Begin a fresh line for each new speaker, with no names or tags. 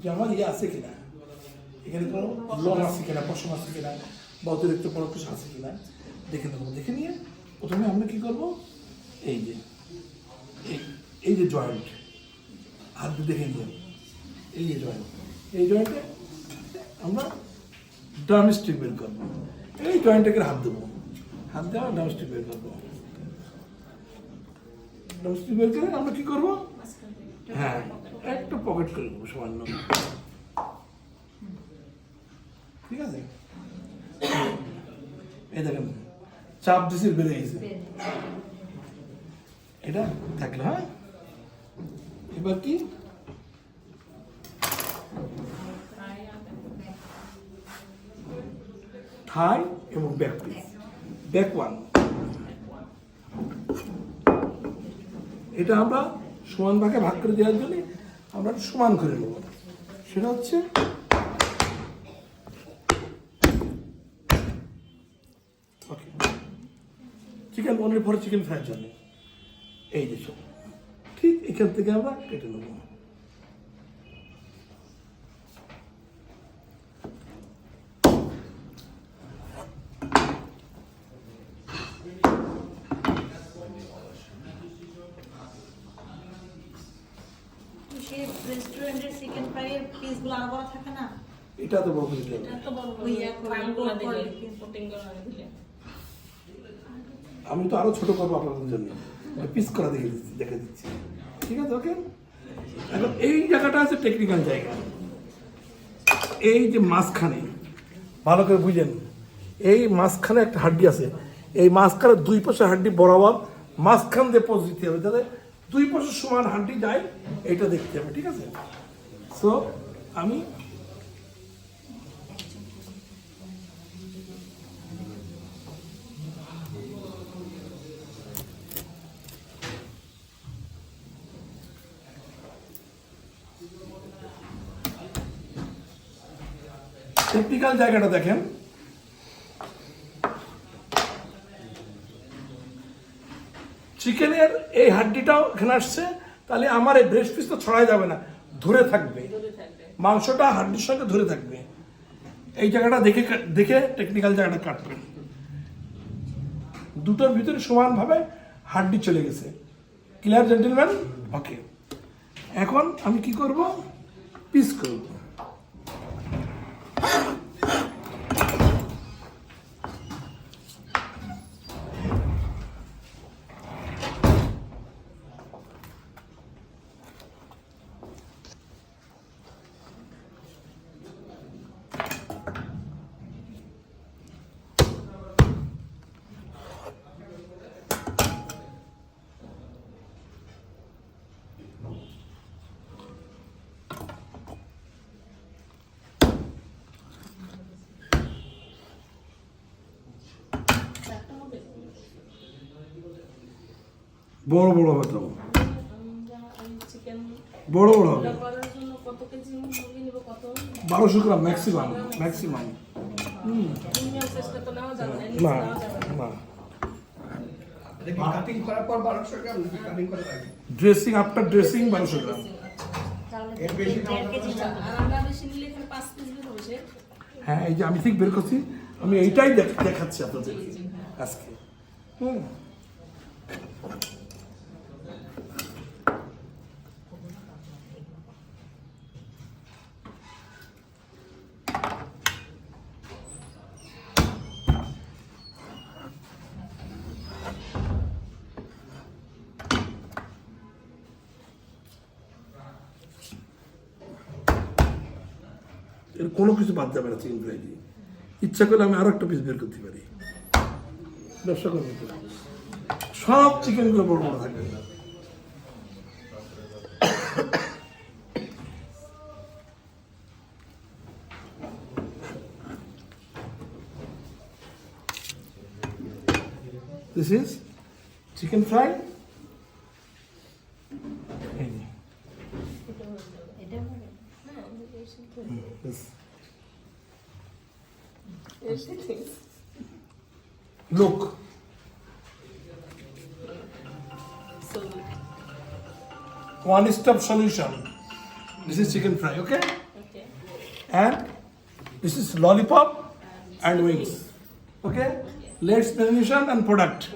যে আমার ইয়ে আছে কিনা, এখানে কোনো লোম আছে কিনা, পশম আছে কিনা, বা অতিরিক্ত কোনো কিছু আছে কিনা দেখে নেবো। দেখে নিয়ে প্রথমে আমরা কী করবো, এই যে এই যে জয়েন্ট হাত দিয়ে দেখে নিলাম, এই যে জয়েন্ট, এই জয়েন্টে আমরা ড্রামস্টিক বের করবো। এই জয়েন্টটাকে হাত দেবো, হাত দিয়ে আমরা ড্রামস্টিক বের করবো। ড্রামস্টিক বের করে আমরা কী করবো, হ্যাঁ একটা পকেট করে দেবো সামান্য, ঠিক আছে। এই দেখেন চাপ দিছি বেড়ে গেছে, এটা থাকলো। হ্যাঁ, এবার কি থাই এবং ব্যাক পিস, ব্যাক ওয়ান, এটা আমরা সমান ভাগে ভাগ করে দেওয়ার জন্য আমরা সমান করে নেব। সেটা হচ্ছে চিকেন বনের পরে চিকেন ফ্রাইয়ের জন্য এই যে সব ঠিক এখান থেকে আমরা কেটে নেব।
রেস্টুরেন্টের চিকেন ফ্রাইয়ের পিসগুলো আলাদা থাকে না,
এটা তো বড় করে
এটা তো বড় হইয়া করে দিলে কোটিং করে দিলে।
আমি তো আরো ছোট করবো আপনাদের জন্য, পিস করা দেখে দিচ্ছি, ঠিক আছে। ওকে, এখন এই জায়গাটা আছে টেকনিক্যাল জায়গা। এই যে মাঝখানে ভালো করে বুঝেন, এই মাঝখানে একটা হাড্ডি আছে, এই মাঝখানে দুই পাশে হাড্ডি বরাবর মাঝখান দিয়ে পোজ দিতে হবে, যাতে দুই পাশে সমান হাড্ডি যায়, এটা দেখতে হবে, ঠিক আছে। সো আমি টেকনিক্যাল জায়গাটা দেখেন, চিকেনের এই হাড্ডিটাও এখানে আসছে, তাহলে আমার এই ব্রেস্ট পিস তো ছড়াই যাবে না, ধরে থাকবে, মাংসটা হাড্ডির সঙ্গে ধরে থাকবে। এই জায়গাটা দেখে দেখে টেকনিক্যাল জায়গাটা কাটবেন। দুটোর ভিতরে সমানভাবে হাড্ডি চলে গেছে। Clear gentleman? ওকে, এখন আমি কি করব, পিস করব। বড় বড় হবে তো, বড় বড় হবে, 1200 গ্রাম ম্যাক্সিমাম, ম্যাক্সিমাম। না না, ড্রেসিং আফটার ড্রেসিং 1200 গ্রাম। হ্যাঁ, এই যে আমি ঠিক বের করছি, আমি এইটাই দেখাচ্ছি আপনাদের আজকে। হুম, এর কোনো কিছু বাদ যাবে না চিকেন ফ্রাই দিয়ে। ইচ্ছা করলে আমি আরো একটা পিস বের করতে পারি, ব্যবসা করতে পারি। সব চিকেনগুলো বড় বড় থাকবে। This is chicken fry. Look. One-stop solution. This is chicken fry, okay?
Okay.
And this is lollipop and wings. Okay? Let's definition and product.